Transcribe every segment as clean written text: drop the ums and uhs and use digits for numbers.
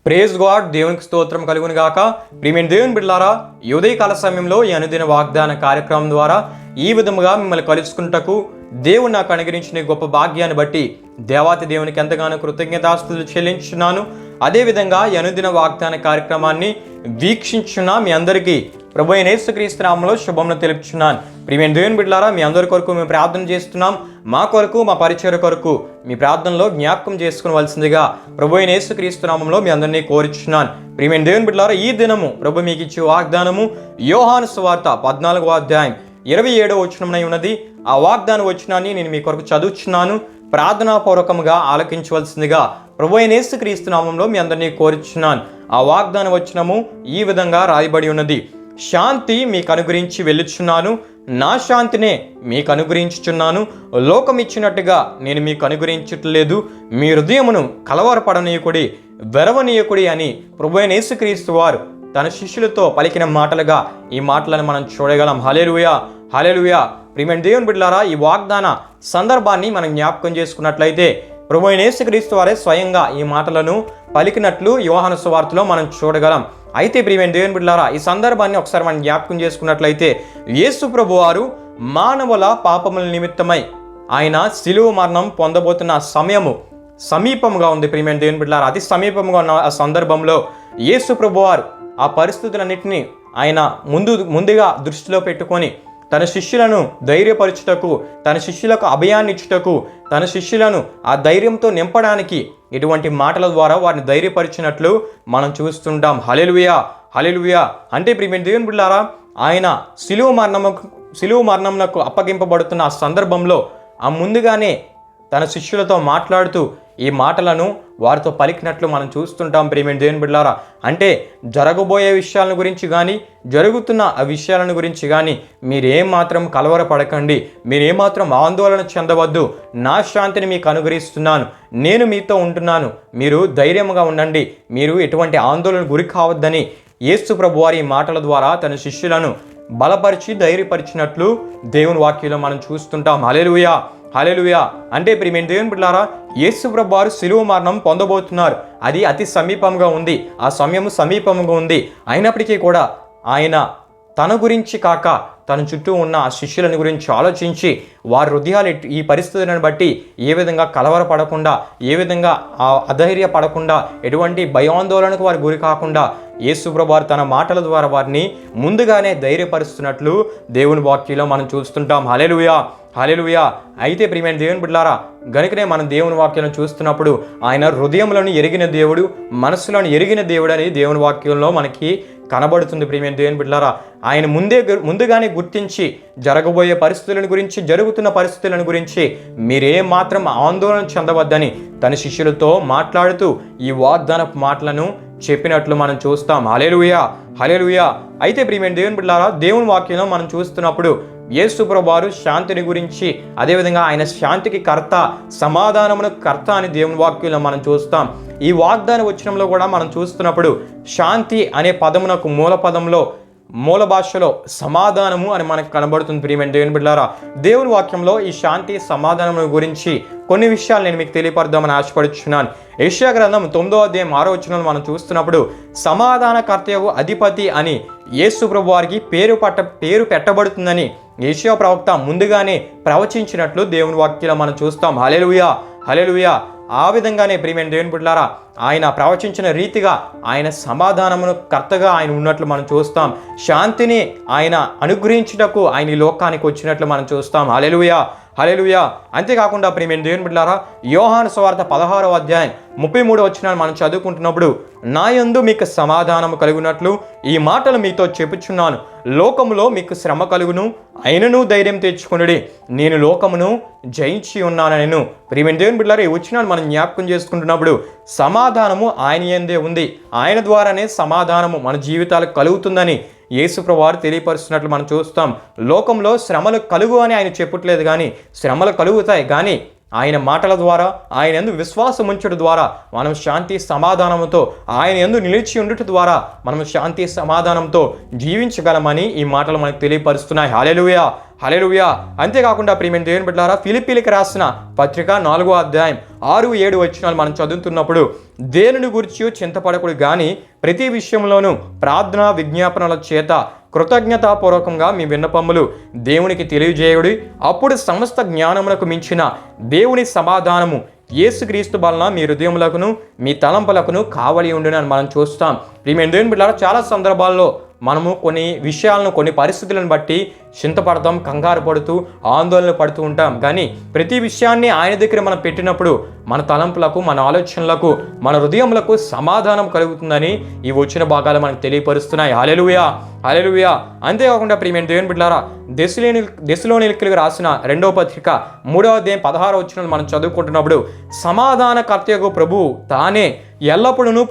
Praise God, దేవునికి స్తోత్రం కలుగును గాక. ప్రియమైన దేవుని బిడ్డలారా, ఈ ఉదయకాల సమయంలో ఈ అనుదిన వాగ్దాన కార్యక్రమం ద్వారా ఈ విధముగా మిమ్మల్ని కలుసుకుంటకు దేవుడు నాకు అనుగ్రహించిన గొప్ప భాగ్యాన్ని బట్టి దేవాతి దేవునికి ఎంతగానో కృతజ్ఞతాస్తుతులు చెల్లించున్నాను. అదేవిధంగా ఈ అనుదిన వాగ్దాన కార్యక్రమాన్ని వీక్షించున్న మీ అందరికీ ప్రభు అయిన యేసుక్రీస్తు నామములో శుభములు తెలుపుచున్నాను. ప్రియమైన దేవుని బిడ్డలారా, మీ అందరి కొరకు మేము ప్రార్థన చేస్తున్నాం. మా కొరకు, మా పరిచయ కొరకు మీ ప్రార్థనలో జ్ఞాపకం చేసుకునవలసిందిగా ప్రభు అయిన యేసుక్రీస్తు నామములో మీ అందరినీ కోరుచున్నాను. ప్రియమైన దేవుని బిడ్డలారా, ఈ దినము ప్రభు మీకు ఇచ్చే వాగ్దానము యోహాను సువార్త 14వ అధ్యాయం 27వ వచనమునై ఉన్నది. ఆ వాగ్దాన వచనాన్ని నేను మీ కొరకు చదువుచున్నాను. ప్రార్థనాపూర్వకంగా ఆలకించవలసిందిగా ప్రభు అయిన యేసుక్రీస్తు నామములో మీ అందరినీ కోరుచున్నాను. ఆ వాగ్దాన వచనము ఈ విధంగా రాయబడి ఉన్నది. శాంతి మీకు అనుగ్రహించి వెళ్ళుచున్నాను, నా శాంతినే మీకు అనుగ్రహించుచున్నాను. లోకం ఇచ్చినట్టుగా నేను మీకు అనుగ్రహించట్లేదు. మీ హృదయమును కలవరపడనీయకుడి, వెరవనీయకుడి అని ప్రభు అయిన యేసుక్రీస్తు వారు తన శిష్యులతో పలికిన మాటలుగా ఈ మాటలను మనం చూడగలం. హల్లెలూయా, హల్లెలూయా. ప్రియమైన దేవుని బిడ్డలారా, ఈ వాగ్దాన సందర్భాన్ని మనం జ్ఞాపకం చేసుకున్నట్లయితే ప్రభు అయిన యేసుక్రీస్తు వారే స్వయంగా ఈ మాటలను పలికినట్లు యోహాను సువార్తలో మనం చూడగలం. అయితే ప్రియమైన దేవుని బిడ్డలారా, ఈ సందర్భాన్ని ఒకసారి మనం జ్ఞాపకం చేసుకున్నట్లయితే యేసు ప్రభు వారు మానవుల పాపముల నిమిత్తమై ఆయన శిలువ మరణం పొందబోతున్న సమయము సమీపంగా ఉంది. ప్రియమైన దేవుని బిడ్డలారా, అతి సమీపంగా ఉన్న ఆ సందర్భంలో యేసు ప్రభు వారు ఆ పరిస్థితులన్నింటినీ ఆయన ముందుగా దృష్టిలో పెట్టుకొని తన శిష్యులను ధైర్యపరచుటకు, తన శిష్యులకు అభయాన్ని ఇచ్చుటకు, తన శిష్యులను ఆ ధైర్యంతో నింపడానికి ఇటువంటి మాటల ద్వారా వారిని ధైర్యపరిచినట్లు మనం చూస్తుంటాం. హల్లెలూయా, హల్లెలూయా. అంటే ప్రియమైన దేవుని బిడ్డలారా, ఆయన శిలువ మరణమునకు అప్పగింపబడుతున్న ఆ సందర్భంలో ఆ ముందుగానే తన శిష్యులతో మాట్లాడుతూ ఈ మాటలను వారితో పలికినట్లు మనం చూస్తుంటాం. ప్రియమైన దేవుని బిడ్డలారా, అంటే జరగబోయే విషయాలను గురించి కానీ, జరుగుతున్న ఆ విషయాలను గురించి కానీ మీరేమాత్రం కలవరపడకండి, మీరేమాత్రం ఆందోళన చెందవద్దు. నా శాంతిని మీకు అనుగ్రహిస్తున్నాను, నేను మీతో ఉంటున్నాను, మీరు ధైర్యంగా ఉండండి, మీరు ఎటువంటి ఆందోళన గురి కావద్దని యేసు ప్రభు వారి మాటల ద్వారా తన శిష్యులను బలపరిచి ధైర్యపరిచినట్లు దేవుని వాక్యంలో మనం చూస్తుంటాం. హల్లెలూయా, హల్లెలూయా. అంటే ప్రియమైన దేవుని బిడ్డలారా, యేసు ప్రభు వారు శిలువ మరణం పొందబోతున్నారు. అది అతి సమీపంగా ఉంది, ఆ సమయము సమీపంగా ఉంది. అయినప్పటికీ కూడా ఆయన తన గురించి కాక తన చుట్టూ ఉన్న ఆ శిష్యులని గురించి ఆలోచించి వారి హృదయాలు ఈ పరిస్థితులను బట్టి ఏ విధంగా కలవరపడకుండా, ఏ విధంగా అధైర్యపడకుండా, ఎటువంటి భయాందోళనకు వారు గురి కాకుండా యేసు ప్రభు వారు తన మాటల ద్వారా వారిని ముందుగానే ధైర్యపరుస్తున్నట్లు దేవుని వాక్యంలో మనం చూస్తుంటాం. హల్లెలూయా, హల్లెలూయా. అయితే ప్రియమైన దేవుని బిడ్డలారా, గనుకనే మనం దేవుని వాక్యాలను చూస్తున్నప్పుడు ఆయన హృదయములను ఎరిగిన దేవుడు, మనసులను ఎరిగిన దేవుడు అని దేవుని వాక్యంలో మనకి కనబడుతుంది. ప్రియమైన దేవుని బిడ్డలారా, ఆయన ముందుగానే గుర్తించి జరగబోయే పరిస్థితులను గురించి, జరుగుతున్న పరిస్థితులను గురించి మీరేం మాత్రం ఆందోళన చెందవద్దని తన శిష్యులతో మాట్లాడుతూ ఈ వాగ్దానపు మాటలను చెప్పినట్లు మనం చూస్తాం. హల్లెలూయా, హల్లెలూయా. అయితే ప్రియమైన దేవుని బిడ్డలారా, దేవుని వాక్యంలో మనం చూస్తున్నప్పుడు యేసు ప్రభు వారు శాంతిని గురించి, అదేవిధంగా ఆయన శాంతికి కర్త, సమాధానమునకు కర్త అని దేవుని వాక్యంలో మనం చూస్తాం. ఈ వాగ్దాన వచనంలో కూడా మనం చూస్తున్నప్పుడు శాంతి అనే పదమునకు మూల భాషలో సమాధానము అని మనకు కనబడుతుంది. ప్రియమైన దేవుని బిడ్డలారా, దేవుని వాక్యంలో ఈ శాంతి సమాధానము గురించి కొన్ని విషయాలు నేను మీకు తెలియపరుద్దామని ఆశపడుచున్నాను. యెషయా గ్రంథం 9వ అధ్యాయం 6వ వచనంలో మనం చూస్తున్నప్పుడు సమాధానకర్తయగు అధిపతి అని యేసు ప్రభు వారికి పేరు పెట్టబడుతుందని యెషయా ప్రవక్త ముందుగానే ప్రవచించినట్లు దేవుని వాక్యంలో మనం చూస్తాం. హల్లెలూయా, హల్లెలూయా. ఆ విధంగానే ప్రియమైన దేవుని బిడ్డలారా, ఆయన ప్రవచించిన రీతిగా ఆయన సమాధానమును కర్తగా ఆయన ఉన్నట్లు మనం చూస్తాం. శాంతిని ఆయన అనుగ్రహించుటకు ఆయన ఈ లోకానికి వచ్చినట్లు మనం చూస్తాం. హల్లెలూయా, హల్లెలూయా. అంతేకాకుండా ప్రియమైన దేవుని బిడ్డలారా, యోహాను సువార్త 16వ అధ్యాయం 33వ వచనాన్ని మనం చదువుకుంటున్నప్పుడు నా యందు మీకు సమాధానము కలుగునట్లు ఈ మాటలు మీతో చెప్పుచున్నాను. లోకములో మీకు శ్రమ కలుగును, అయినను ధైర్యం తెచ్చుకొనుడి, నేను లోకమును జయించి ఉన్నాను. నేను ప్రియమైన దేవుని బిడ్డలారా, ఈ వచనాన్ని మనం జ్ఞాపకం చేసుకుంటున్నప్పుడు సమాధానము ఆయన యందే ఉంది, ఆయన ద్వారానే సమాధానము మన జీవితాలకు కలుగుతుందని యేసు ప్రభు వారు తెలియపరుస్తున్నట్లు మనం చూస్తాం. లోకంలో శ్రమలు కలుగు అని ఆయన చెప్పట్లేదు, కానీ శ్రమలు కలుగుతాయి, కానీ ఆయన మాటల ద్వారా, ఆయన యందు విశ్వాసం ఉంచడం ద్వారా మనం శాంతి సమాధానంతో, ఆయన యందు నిలిచి ఉండటం ద్వారా మనం శాంతి సమాధానంతో జీవించగలమని ఈ మాటలు మనకు తెలియపరుస్తున్నాయి. హల్లెలూయా, హల్లెలూయా. అంతేకాకుండా ప్రియమైన దేవుని బిడ్డలారా, ఫిలిప్పీలకు రాసిన పత్రిక 4వ అధ్యాయం 6-7 వచనాలు మనం చదువుతున్నప్పుడు, దేనిని గురించి చింతపడకుడు గాని ప్రతి విషయంలోనూ ప్రార్థన విజ్ఞాపనల చేత కృతజ్ఞతాపూర్వకంగా మీ విన్నపములు దేవునికి తెలియజేయుడి. అప్పుడు సమస్త జ్ఞానమునకు మించిన దేవుని సమాధానము యేసుక్రీస్తు వలన మీ హృదయములకును మీ తలంపులకును కావలి ఉండునని మనం చూస్తాం. ప్రియమైన దేవుని బిడ్డలారా, చాలా సందర్భాల్లో మనము కొన్ని విషయాలను, కొన్ని పరిస్థితులను బట్టి చింతపడతాం, కంగారు పడుతూ ఆందోళన పడుతూ ఉంటాం. కానీ ప్రతి విషయాన్ని ఆయన దగ్గర మనం పెట్టినప్పుడు మన తలంపులకు, మన ఆలోచనలకు, మన హృదయములకు సమాధానం కలుగుతుందని ఈ వచ్చిన భాగాలు మనకు తెలియపరుస్తున్నాయి. హల్లెలూయా, హల్లెలూయా. అంతేకాకుండా ప్రియమైన దేవుని బిడ్డలారా, దెస్సలోనికీయులకు రాసిన 2వ పత్రిక 3వ అధ్యాయం 16వ వచనం మనం చదువుకుంటున్నప్పుడు, సమాధానకర్తయగు ప్రభువు తానే ఎల్లప్పుడూ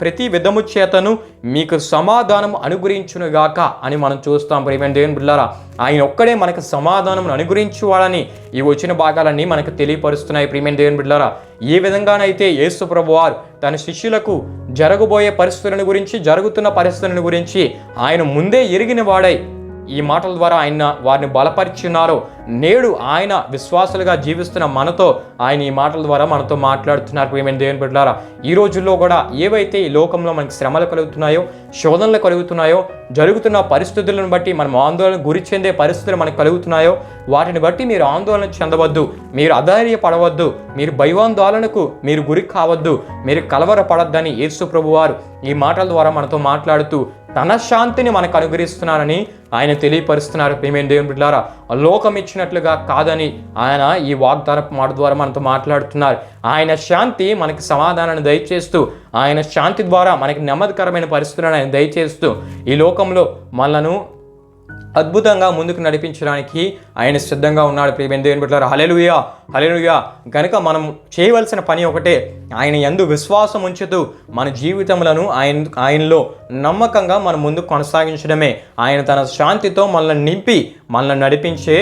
ప్రతి విధము చేతను మీకు సమాధానం అనుగ్రహించునుగాక అని మనం చూస్తాం. ప్రియమైన దేవుని బిడ్డలారా, ఆయన ఒక్కడే మనకు సమాధానం అనుగ్రహించువాడని ఈ వచ్చిన భాగాలన్నీ మనకు తెలియపరుస్తున్నాయి. ప్రియమైన దేవుని బిడ్డలారా, ఏ విధంగానైతే యేసు ప్రభువారు తన శిష్యులకు జరగబోయే పరిస్థితులను గురించి, జరుగుతున్న పరిస్థితులను గురించి ఆయన ముందే ఎరిగిన వాడై ఈ మాటల ద్వారా ఆయన వారిని బలపరిచున్నారో, నేడు ఆయన విశ్వాసులుగా జీవిస్తున్న మనతో ఆయన ఈ మాటల ద్వారా మనతో మాట్లాడుతున్నారు. ప్రియమైన దేవుని బిడ్డలారా, ఈ రోజుల్లో కూడా ఏవైతే ఈ లోకంలో మనకి శ్రమలు కలుగుతున్నాయో, శోధనలు కలుగుతున్నాయో, జరుగుతున్న పరిస్థితులను బట్టి మనం ఆందోళన గురి చెందే పరిస్థితులు మనకు కలుగుతున్నాయో, వాటిని బట్టి మీరు ఆందోళన చెందవద్దు, మీరు అధైర్యపడవద్దు, మీరు భయాందోళనకు మీరు గురి కావద్దు, మీరు కలవరపడద్దని యేసు ప్రభువారు ఈ మాటల ద్వారా మనతో మాట్లాడుతూ తన శాంతిని మనకు అనుగ్రహిస్తున్నారని ఆయన తెలియపరుస్తున్నారు. ప్రియమైన దేవుని బిడ్డలారా, లోకం ఇచ్చినట్లుగా కాదని ఆయన ఈ వాగ్దానపు మాట ద్వారా మనతో మాట్లాడుతున్నారు. ఆయన శాంతి మనకి సమాధానాన్ని దయచేస్తూ, ఆయన శాంతి ద్వారా మనకి నెమ్మదికరమైన పరిస్థితులను ఆయన దయచేస్తూ ఈ లోకంలో మనలను అద్భుతంగా ముందుకు నడిపించడానికి ఆయన సిద్ధంగా ఉన్నాడు. ప్రియమైన దేవుని బిడ్డలారా, హల్లెలూయా, హల్లెలూయా. కనుక మనం చేయవలసిన పని ఒకటే, ఆయన యందు విశ్వాసం ఉంచుతూ మన జీవితములను ఆయనలో నమ్మకంగా మనం ముందుకు కొనసాగించడమే. ఆయన తన శాంతితో మనల్ని నింపి మనల్ని నడిపించే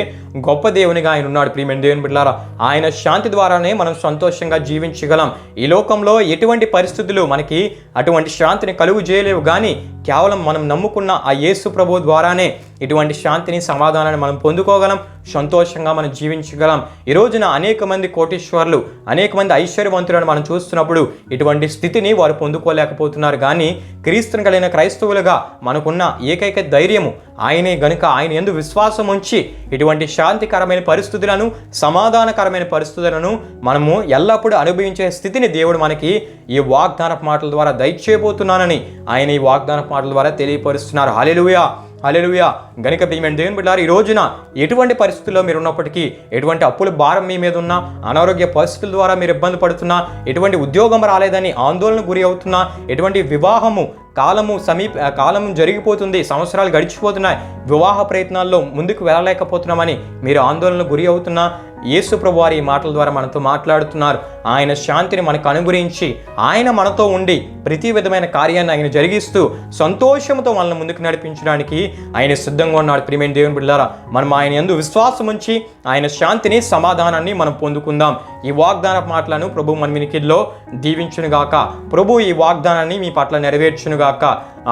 గొప్ప దేవునిగా ఆయన ఉన్నాడు. ప్రియమైన దేవుని బిడ్డలారా, ఆయన శాంతి ద్వారానే మనం సంతోషంగా జీవించగలం. ఈ లోకంలో ఎటువంటి పరిస్థితులు మనకి అటువంటి శాంతిని కలుగు చేయలేవు, కానీ కేవలం మనం నమ్ముకున్న ఆ యేసు ప్రభు ద్వారానే ఇటువంటి శాంతిని, సమాధానాన్ని మనం పొందుకోగలం, సంతోషంగా మనం జీవించగలం. ఈ రోజున అనేక మంది కోటీశ్వరులు, అనేక మంది ఐశ్వర్యవంతులను మనం చూస్తున్నప్పుడు ఇటువంటి స్థితిని వారు పొందుకోలేకపోతున్నారు. కానీ క్రీస్తుని కలిగిన క్రైస్తవులుగా మనకున్న ఏకైక ధైర్యము ఆయనే గనుక ఆయన యందు విశ్వాసం ఉంచి ఇటువంటి శాంతికరమైన పరిస్థితులను, సమాధానకరమైన పరిస్థితులను మనము ఎల్లప్పుడూ అనుభవించే స్థితిని దేవుడు మనకి ఈ వాగ్దానపు మాటల ద్వారా దయచేయబోతున్నానని ఆయన ఈ వాగ్దానపు మాటల ద్వారా తెలియపరుస్తున్నారు. హల్లెలూయా, హల్లెలూయా. గనుక ప్రియమైన దేవుని బిడ్డలారా, ఈ రోజున ఎటువంటి పరిస్థితుల్లో మీరు ఉన్నప్పటికీ, ఎటువంటి అప్పుల భారం మీ మీద ఉన్నా, అనారోగ్య పరిస్థితుల ద్వారా మీరు ఇబ్బంది పడుతున్నా, ఎటువంటి ఉద్యోగం రాలేదని ఆందోళన గురి అవుతున్నా, ఎటువంటి వివాహము కాలము జరిగిపోతుంది, సంవత్సరాలు గడిచిపోతున్నాయి, వివాహ ప్రయత్నాల్లో ముందుకు వెళ్ళలేకపోతున్నామని మీరు ఆందోళనకు గురి అవుతున్నా, యేసు ప్రభువారు ఈ మాటల ద్వారా మనతో మాట్లాడుతున్నారు. ఆయన శాంతిని మనకు అనుగ్రహించి ఆయన మనతో ఉండి ప్రతి విధమైన కార్యాన్ని ఆయన జరిగిస్తూ సంతోషంతో మనల్ని ముందుకు నడిపించడానికి ఆయన సిద్ధంగా ఉన్నాడు. ప్రియమైన దేవుని బిడ్డలారా, మనం ఆయన యందు విశ్వాసం ఉంచి ఆయన శాంతిని, సమాధానాన్ని మనం పొందుకుందాం. ఈ వాగ్దాన మాటలను ప్రభు మన వినికిడిలో దీవించునుగాక. ప్రభు ఈ వాగ్దానాన్ని మీ పట్ల నెరవేర్చునుగాక.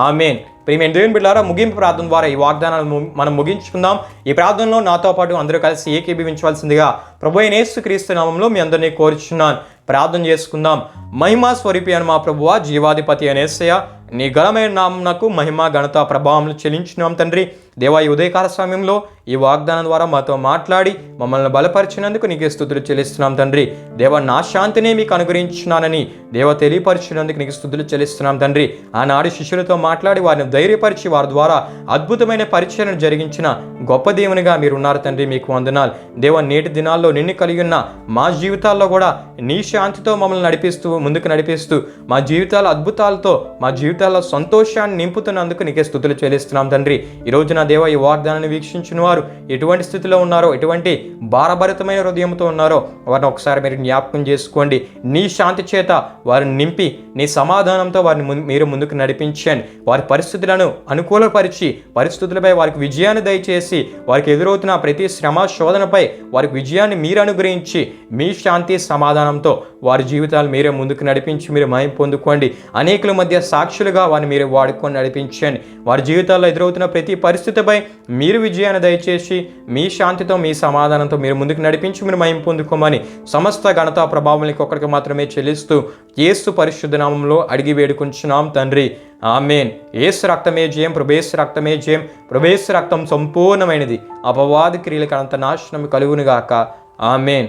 ఆమేన్. ప్రియమైన దేవుని బిడ్డలారా, ముగింపు ప్రార్థన ద్వారా ఈ వాగ్దానాలను మనం ముగించుకుందాం. ఈ ప్రార్థనలో నాతో పాటు అందరూ కలిసి ఏకీభవించవలసిందిగా ప్రభు అయిన యేసుక్రీస్తు నామములో మీ అందరినీ కోరుచున్నాను. ప్రార్థన చేసుకుందాం. మహిమా స్వరూపి అని మా ప్రభువా, జీవాధిపతి అని యేసయ్య, నీ ఘనమైన నామమునకు మహిమ, ఘనత, ప్రభావములు చెల్లించున్నాం తండ్రి. దేవా, ఈ ఉదయకాల సమయంలో ఈ వాగ్దానం ద్వారా మాతో మాట్లాడి మమ్మల్ని బలపరిచినందుకు నీకే స్తుతులు చెల్లిస్తున్నాం తండ్రి. దేవా, నా శాంతిని మీకు అనుగ్రహించున్నానని దేవ తెలియపరిచినందుకు నీకు స్తుతులు చెల్లిస్తున్నాం తండ్రి. ఆనాడు శిష్యులతో మాట్లాడి వారిని ధైర్యపరిచి వారి ద్వారా అద్భుతమైన పరిచయం జరిగించిన గొప్ప దేవునిగా మీరు ఉన్నారు తండ్రి. మీకు వందనాలు దేవా. నేటి దినాల్లో నిన్ను కలిగి ఉన్న మా జీవితాల్లో కూడా నీ శాంతితో మమ్మల్ని ముందుకు నడిపిస్తూ మా జీవితాల అద్భుతాలతో, మా జీవితాల్లో సంతోషాన్ని నింపుతున్నందుకు నీకే స్తుతులు చెల్లిస్తున్నాం తండ్రి. ఈ రోజున దేవ, ఈ వాగ్దానాన్ని వీక్షించిన వారు వారు ఎటువంటి స్థితిలో ఉన్నారో, ఎటువంటి భారభరితమైన హృదయంతో ఉన్నారో వారిని ఒకసారి మీరు జ్ఞాపకం చేసుకోండి. నీ శాంతి చేత వారిని నింపి, నీ సమాధానంతో వారిని మీరు ముందుకు నడిపించండి. వారి పరిస్థితులను అనుకూలపరిచి, పరిస్థితులపై వారికి విజయాన్ని దయచేసి, వారికి ఎదురవుతున్న ప్రతి శ్రమ శోధనపై వారికి విజయాన్ని మీరు అనుగ్రహించి, మీ శాంతి సమాధానంతో వారి జీవితాలు మీరే ముందుకు నడిపించి మీరు మహిమ పొందుకోండి. అనేకుల మధ్య సాక్షులుగా వారిని మీరే వాడుకొని నడిపించండి. వారి జీవితాల్లో ఎదురవుతున్న ప్రతి పరిస్థితిపై మీరు విజయాన్ని దయచేసి, మీ శాంతితో మీ సమాధానంతో మీరు ముందుకు నడిపించి మీరు మహిమ పొందుకోమని సమస్త ఘనతా ప్రభావానికి ఒక్కడికి మాత్రమే చెల్లిస్తూ యేసు పరిశుద్ధ నామంలో అడిగి వేడుకుంటున్నాం తండ్రి. ఆమేన్. యేసు రక్తమే జయం, ప్రభేసు రక్తమే జయం, ప్రభేసు రక్తం సంపూర్ణమైనది, అపవాది క్రియలకు అంత నాశనం కలుగునుగాక. ఆమేన్.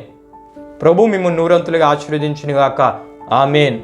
ప్రభు మిమ్మల్ని నూరంతులుగా ఆశీర్వదించునుగాక. ఆమేన్.